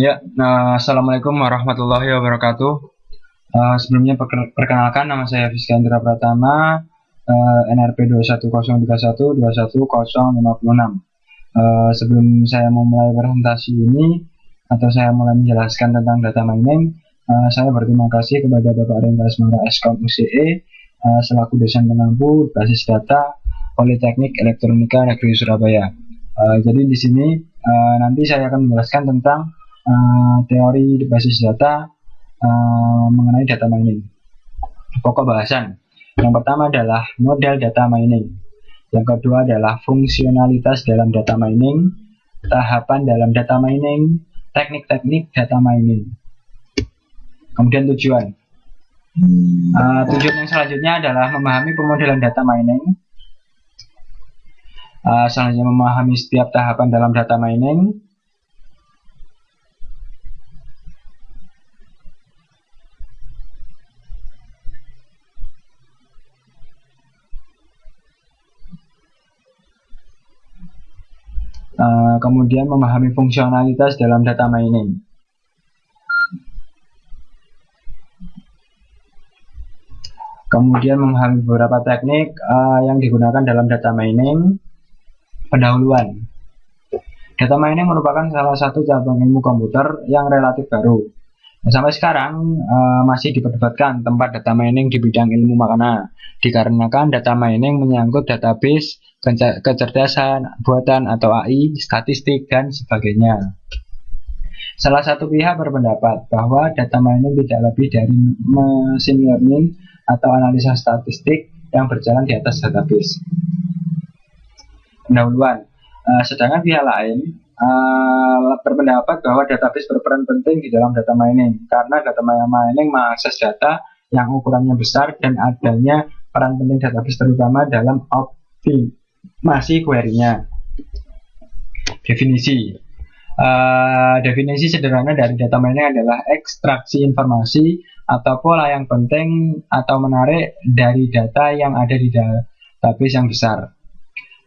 Ya, Assalamualaikum warahmatullahi wabarakatuh. Sebelumnya perkenalkan, nama saya Fiskandra Pratama, NRP 21031211056. Sebelum saya memulai presentasi ini atau saya mulai menjelaskan tentang data mining, saya berterima kasih kepada Bapak Rengga Asmara Eskom UCE selaku dosen pengampu basis data Politeknik Elektronika Negeri Surabaya. Jadi di sini nanti saya akan menjelaskan tentang teori basis data mengenai data mining. Pokok bahasan yang pertama adalah model data mining, yang kedua adalah fungsionalitas dalam data mining, tahapan dalam data mining, teknik-teknik data mining, kemudian tujuan. Tujuan yang selanjutnya adalah memahami pemodelan data mining. Selanjutnya memahami setiap tahapan dalam data mining. Kemudian memahami fungsionalitas dalam data mining. Kemudian memahami beberapa teknik yang digunakan dalam data mining. Pendahuluan. Data mining merupakan salah satu cabang ilmu komputer yang relatif baru. Sampai sekarang masih diperdebatkan tempat data mining di bidang ilmu makna, dikarenakan data mining menyangkut database, kecerdasan buatan atau AI, statistik, dan sebagainya. Salah satu pihak berpendapat bahwa data mining tidak lebih dari machine learning atau analisa statistik yang berjalan di atas database. Pendahuluan. Sedangkan pihak lain berpendapat bahwa database berperan penting di dalam data mining karena data mining mengakses data yang ukurannya besar dan adanya peran penting database terutama dalam optimasi query-nya. Definisi. Definisi sederhana dari data mining adalah ekstraksi informasi atau pola yang penting atau menarik dari data yang ada di database yang besar.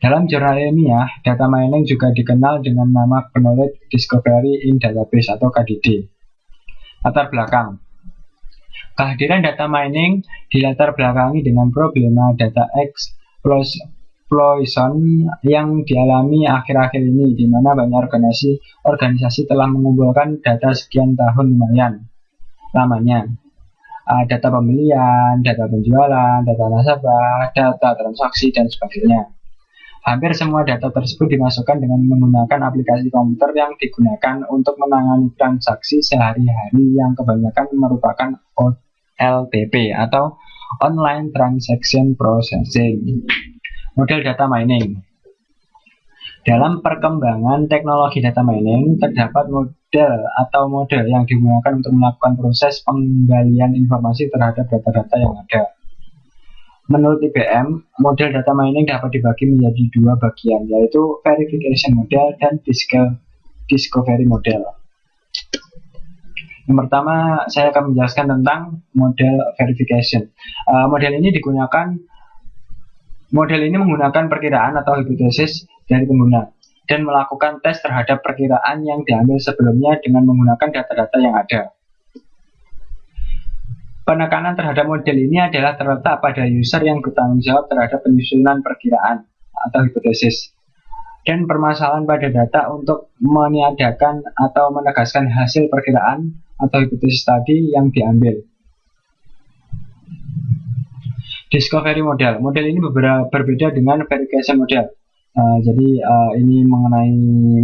Dalam jurnal ilmiah, data mining juga dikenal dengan nama Knowledge Discovery in Database atau KDD. Latar belakang. Kehadiran data mining dilatar belakangi dengan problema data exploitation yang dialami akhir-akhir ini, di mana banyak organisasi telah mengumpulkan data sekian tahun lamanya. Data pembelian, data penjualan, data nasabah, data transaksi, dan sebagainya. Hampir semua data tersebut dimasukkan dengan menggunakan aplikasi komputer yang digunakan untuk menangani transaksi sehari-hari yang kebanyakan merupakan OLTP atau Online Transaction Processing. Model data mining. Dalam perkembangan teknologi data mining, terdapat model yang digunakan untuk melakukan proses penggalian informasi terhadap data-data yang ada. Menurut IBM, model data mining dapat dibagi menjadi dua bagian, yaitu verification model dan discovery model. Yang pertama, saya akan menjelaskan tentang model verification. Model ini menggunakan perkiraan atau hipotesis dari pengguna dan melakukan tes terhadap perkiraan yang diambil sebelumnya dengan menggunakan data-data yang ada. Penekanan terhadap model ini adalah terletak pada user yang bertanggung jawab terhadap penyusunan perkiraan atau hipotesis dan permasalahan pada data untuk meniadakan atau menegaskan hasil perkiraan atau hipotesis tadi yang diambil. Discovery model. Model ini berbeda dengan verification model. Jadi ini mengenai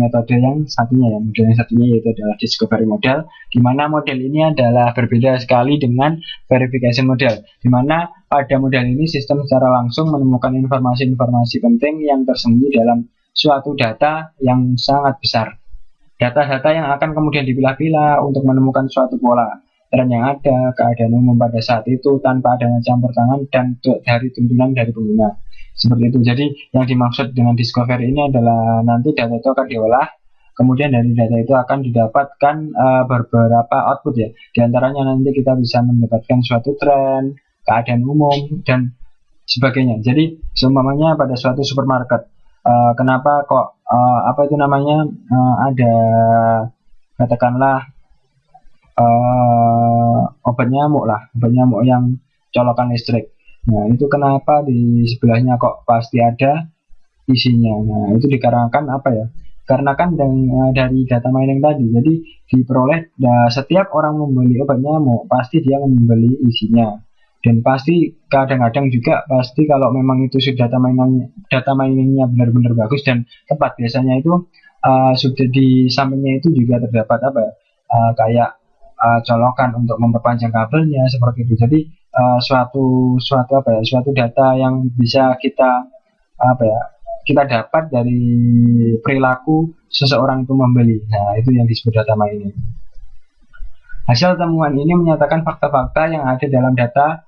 metode yang satunya ya, model yang satunya yaitu adalah discovery model, di mana model ini adalah berbeda sekali dengan verification model, di mana pada model ini sistem secara langsung menemukan informasi-informasi penting yang tersembunyi dalam suatu data yang sangat besar. Data-data yang akan kemudian dipilah-pilah untuk menemukan suatu pola, tren yang ada, keadaan umum pada saat itu tanpa adanya campur tangan dan dari tuntunan dari pengguna. Seperti itu. Jadi yang dimaksud dengan discovery ini adalah nanti data itu akan diolah, kemudian dari data itu akan didapatkan beberapa output ya. Di antaranya nanti kita bisa mendapatkan suatu tren, keadaan umum, dan sebagainya. Jadi seumpamanya pada suatu supermarket, kenapa kok ada katakanlah obat nyamuk yang colokan listrik. Nah, itu kenapa di sebelahnya kok pasti ada isinya. Nah, itu dikarenakan apa ya? Karena kan dari data mining tadi, jadi diperoleh setiap orang membeli obat nyamuk pasti dia membeli isinya, dan pasti kadang-kadang juga pasti kalau memang itu sudah data miningnya benar-benar bagus dan tepat, biasanya itu sudah di sampingnya itu juga terdapat apa ya, kayak colokan untuk memperpanjang kabelnya seperti itu. Jadi suatu data yang bisa kita apa ya, kita dapat dari perilaku seseorang itu membeli. Nah, itu yang disebut data mining. Hasil temuan ini menyatakan fakta-fakta yang ada dalam data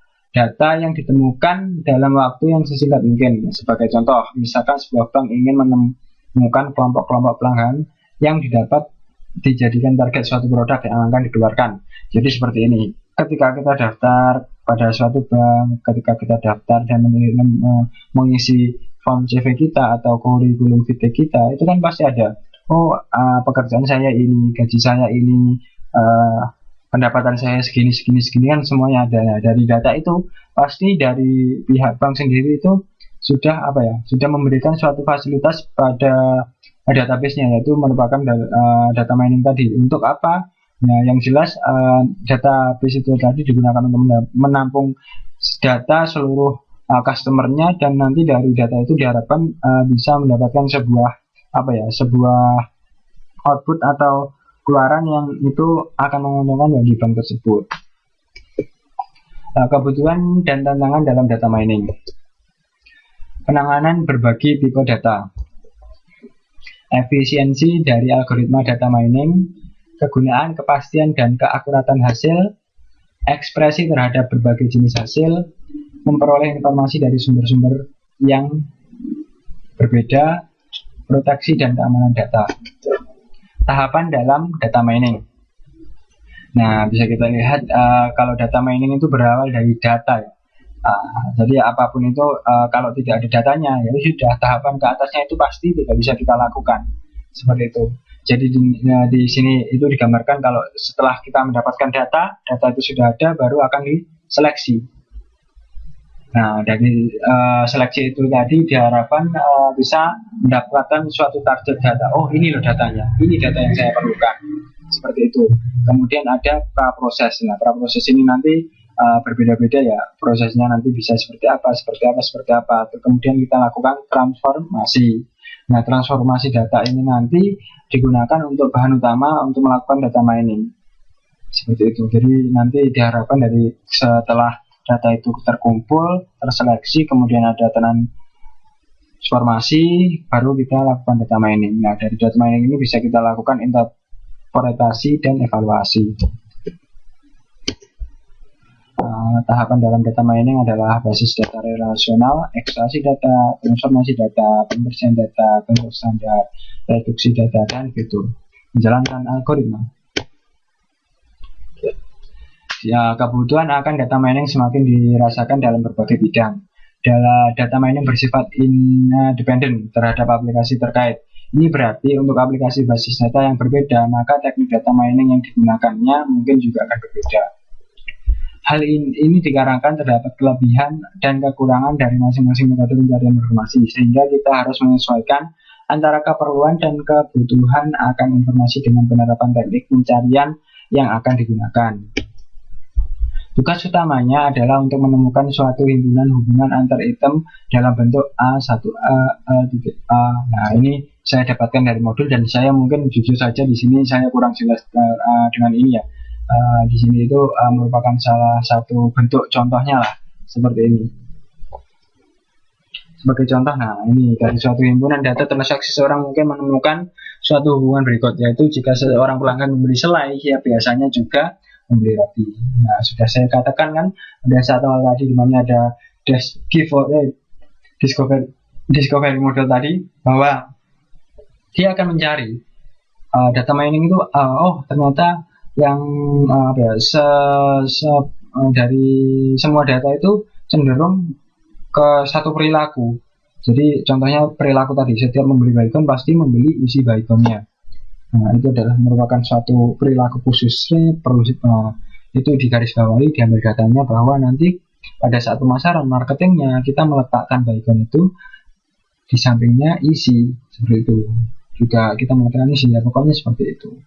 yang ditemukan dalam waktu yang sesingkat mungkin. Sebagai contoh, misalkan sebuah bank ingin menemukan kelompok-kelompok pelanggan yang didapat dijadikan target suatu produk yang akan dikeluarkan. Jadi seperti ini. Ketika kita daftar pada suatu bank, ketika kita daftar dan mengisi form CV kita atau kurikulum vitae kita, itu kan pasti ada, pekerjaan saya ini, gaji saya ini, pendapatan saya segini kan semuanya ada. Nah, dari data itu pasti dari pihak bank sendiri itu sudah sudah memberikan suatu fasilitas pada database-nya, yaitu merupakan data mining tadi. Untuk apa? Nah, yang jelas database itu tadi digunakan untuk menampung data seluruh customer-nya, dan nanti dari data itu diharapkan bisa mendapatkan sebuah output atau keluaran yang itu akan menguntungkan bagi bank tersebut. Kebutuhan dan tantangan dalam data mining. Penanganan berbagai tipe data. Efisiensi dari algoritma data mining, kegunaan, kepastian dan keakuratan hasil, ekspresi terhadap berbagai jenis hasil, memperoleh informasi dari sumber-sumber yang berbeda, proteksi dan keamanan data. Tahapan dalam data mining. Nah, bisa kita lihat kalau data mining itu berawal dari data ya. Jadi apapun itu kalau tidak ada datanya, ya sudah, tahapan ke atasnya itu pasti tidak bisa kita lakukan. Seperti itu. Jadi di sini itu digambarkan kalau setelah kita mendapatkan data itu sudah ada, baru akan diseleksi. Nah, dari seleksi itu tadi diharapkan bisa mendapatkan suatu target data. Oh, ini loh datanya, ini data yang saya perlukan. Seperti itu. Kemudian ada praproses. Nah, praproses ini nanti berbeda-beda ya, prosesnya nanti bisa seperti apa. Kemudian kita lakukan transformasi. Nah, transformasi data ini nanti digunakan untuk bahan utama untuk melakukan data mining. Seperti itu. Jadi nanti diharapkan dari setelah data itu terkumpul, terseleksi, kemudian ada transformasi, baru kita lakukan data mining. Nah, dari data mining ini bisa kita lakukan interpretasi dan evaluasi. Tahapan dalam data mining adalah basis data relasional, ekstraksi data, transformasi data, pembersihan data, bentuk standar, reduksi data, dan fitur. Menjalankan algoritma. Ya, kebutuhan akan data mining semakin dirasakan dalam berbagai bidang. Data mining bersifat independen terhadap aplikasi terkait. Ini berarti untuk aplikasi basis data yang berbeda, maka teknik data mining yang digunakannya mungkin juga akan berbeda. Hal ini dikarenakan terdapat kelebihan dan kekurangan dari masing-masing metode pencarian informasi, sehingga kita harus menyesuaikan antara keperluan dan kebutuhan akan informasi dengan penerapan teknik pencarian yang akan digunakan. Tugas utamanya adalah untuk menemukan suatu hubungan antar item dalam bentuk A1A. Nah, ini saya dapatkan dari modul, dan saya mungkin jujur saja di sini saya kurang jelas dengan ini ya. Di sini itu merupakan salah satu bentuk contohnya lah, seperti ini. Sebagai contoh, nah ini dari suatu himpunan data transaksi, seseorang mungkin menemukan suatu hubungan berikut, yaitu jika seorang pelanggan membeli selai, ya biasanya juga membeli roti. Nah, sudah saya katakan kan ada satu hal tadi di mana ada discovery model tadi, bahwa dia akan mencari data mining itu ternyata yang dari semua data itu cenderung ke satu perilaku. Jadi contohnya perilaku tadi, setiap membeli baygon pasti membeli isi baygonnya. Nah, itu adalah merupakan suatu perilaku khusus. Perlu itu digarisbawahi, diambil datanya bahwa nanti pada saat pemasaran marketingnya kita meletakkan baygon itu di sampingnya isi seperti itu. Juga kita meletakkan isi, ya pokoknya seperti itu.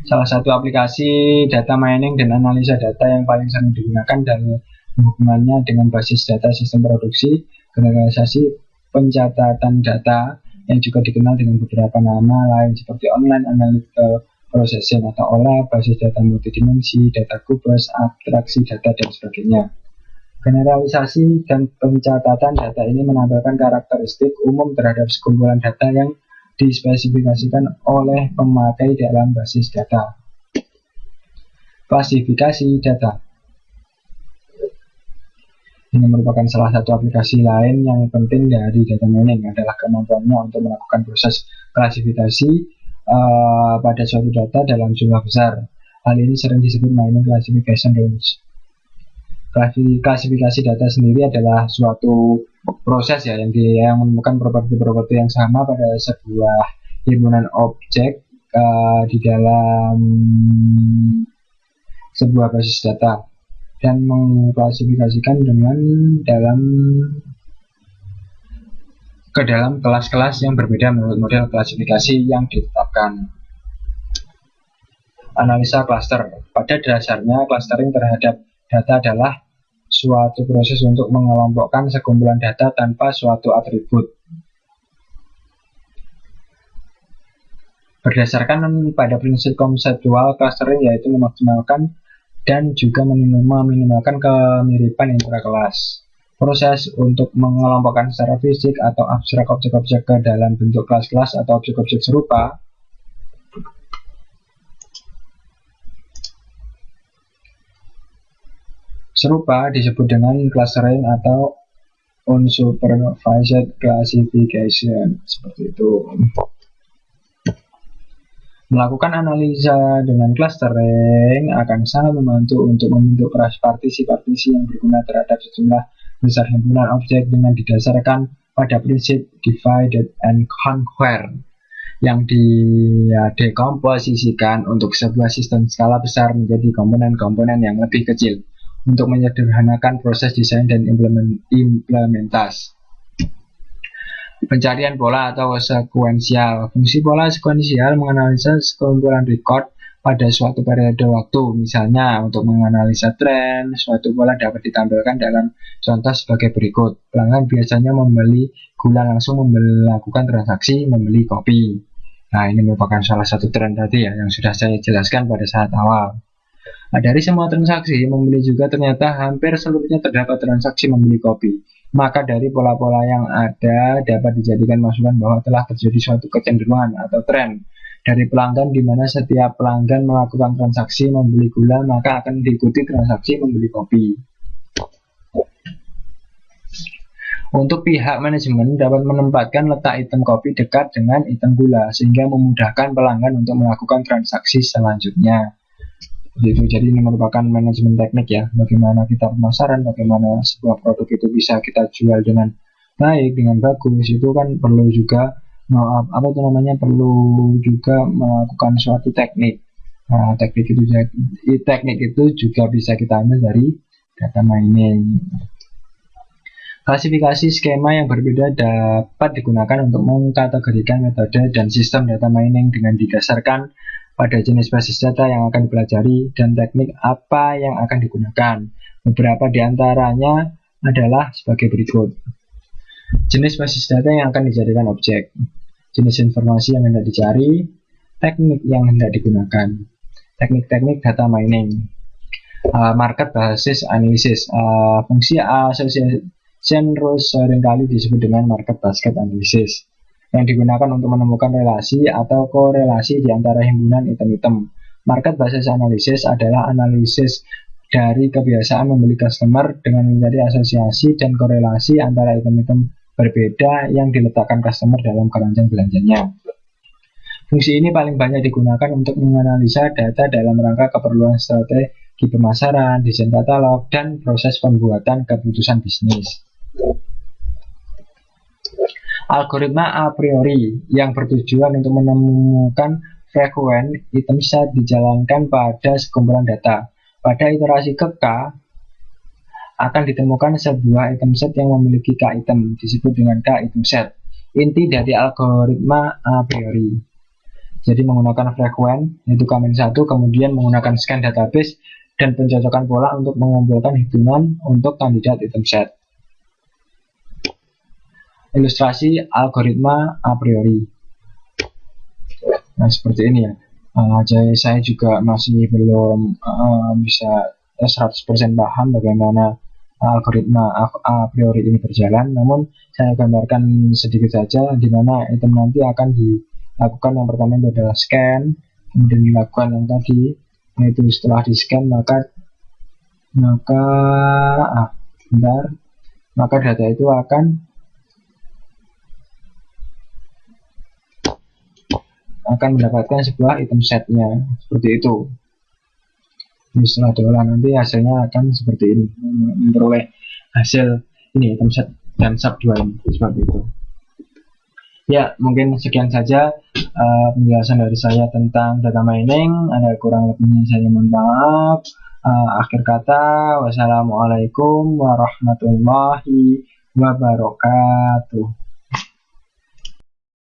Salah satu aplikasi data mining dan analisa data yang paling sering digunakan dan hubungannya dengan basis data sistem produksi, generalisasi pencatatan data yang juga dikenal dengan beberapa nama lain seperti online analytical processing atau OLAP, basis data multidimensi, data kubus, abstraksi data, dan sebagainya. Generalisasi dan pencatatan data ini menampilkan karakteristik umum terhadap sekumpulan data yang dispesifikasikan oleh pemakai dalam basis data. Klasifikasi data ini merupakan salah satu aplikasi lain yang penting dari data mining, adalah kemampuannya untuk melakukan proses klasifikasi pada suatu data dalam jumlah besar. Hal ini sering disebut mining classification rules. Klasifikasi data sendiri adalah suatu proses yang menemukan properti-properti yang sama pada sebuah himpunan objek di dalam sebuah basis data, dan mengklasifikasikan ke dalam kelas-kelas yang berbeda menurut model klasifikasi yang ditetapkan. Analisa klaster. Pada dasarnya, clustering terhadap data adalah suatu proses untuk mengelompokkan sekumpulan data tanpa suatu atribut. Berdasarkan pada prinsip konseptual clustering, yaitu memaksimalkan dan juga meminimalkan kemiripan intrakelas. Proses untuk mengelompokkan secara fisik atau abstrak objek-objek ke dalam bentuk kelas-kelas atau objek-objek serupa disebut dengan clustering atau unsupervised classification, seperti itu. Melakukan analisa dengan clustering akan sangat membantu untuk membentuk partisi-partisi yang berguna terhadap sejumlah besar himpunan objek dengan didasarkan pada prinsip divide and conquer yang dekomposisikan untuk sebuah sistem skala besar menjadi komponen-komponen yang lebih kecil untuk menyederhanakan proses desain dan implementasi. Pencarian pola atau sekuensial. Fungsi pola sekuensial menganalisa sekumpulan record pada suatu periode waktu. Misalnya, untuk menganalisa tren, suatu pola dapat ditampilkan dalam contoh sebagai berikut. Pelanggan biasanya membeli gula langsung melakukan transaksi membeli kopi. Nah, ini merupakan salah satu tren tadi yang sudah saya jelaskan pada saat awal. Nah, dari semua transaksi membeli juga ternyata hampir seluruhnya terdapat transaksi membeli kopi. Maka dari pola-pola yang ada dapat dijadikan masukan bahwa telah terjadi suatu kecenderungan atau tren dari pelanggan di mana setiap pelanggan melakukan transaksi membeli gula maka akan diikuti transaksi membeli kopi. Untuk pihak manajemen dapat menempatkan letak item kopi dekat dengan item gula sehingga memudahkan pelanggan untuk melakukan transaksi selanjutnya. Jadi ini merupakan manajemen teknik ya, bagaimana kita pemasaran, bagaimana sebuah produk itu bisa kita jual dengan baik, dengan bagus. Itu kan perlu juga perlu juga melakukan suatu teknik. Nah, teknik itu juga bisa kita ambil dari data mining. Klasifikasi skema yang berbeda dapat digunakan untuk mengkategorikan metode dan sistem data mining dengan didasarkan pada jenis basis data yang akan dipelajari dan teknik apa yang akan digunakan. Beberapa di antaranya adalah sebagai berikut. Jenis basis data yang akan dijadikan objek, jenis informasi yang hendak dicari, teknik yang hendak digunakan, teknik-teknik data mining, market basis analisis, fungsi association rules seringkali disebut dengan market basket analysis, yang digunakan untuk menemukan relasi atau korelasi di antara himpunan item-item. Market basis analysis adalah analisis dari kebiasaan membeli customer dengan mencari asosiasi dan korelasi antara item-item berbeda yang diletakkan customer dalam keranjang belanjanya. Fungsi ini paling banyak digunakan untuk menganalisa data dalam rangka keperluan strategi pemasaran, desain katalog, dan proses pembuatan keputusan bisnis. Algoritma a priori yang bertujuan untuk menemukan frekuen item set dijalankan pada sekumpulan data. Pada iterasi ke K akan ditemukan sebuah item set yang memiliki K item, disebut dengan K item set. Inti dari algoritma a priori. Jadi menggunakan frekuen, yaitu K-1, kemudian menggunakan scan database dan pencocokan pola untuk mengumpulkan hitungan untuk kandidat item set. Ilustrasi algoritma a priori. Nah, seperti ini ya. Jadi saya juga masih belum bisa 100% paham bagaimana algoritma a priori ini berjalan, namun saya gambarkan sedikit saja di mana item nanti akan dilakukan. Yang pertama itu adalah scan, kemudian dilakukan yang tadi, yaitu setelah di scan maka data itu akan mendapatkan sebuah item setnya, seperti itu. Jadi setelah diolah nanti hasilnya akan seperti ini, memperoleh hasil ini item set dan sub 2 ini, seperti itu. Ya, mungkin sekian saja penjelasan dari saya tentang data mining. Ada kurang lebihnya saya mohon maaf. Akhir kata, wassalamualaikum warahmatullahi wabarakatuh.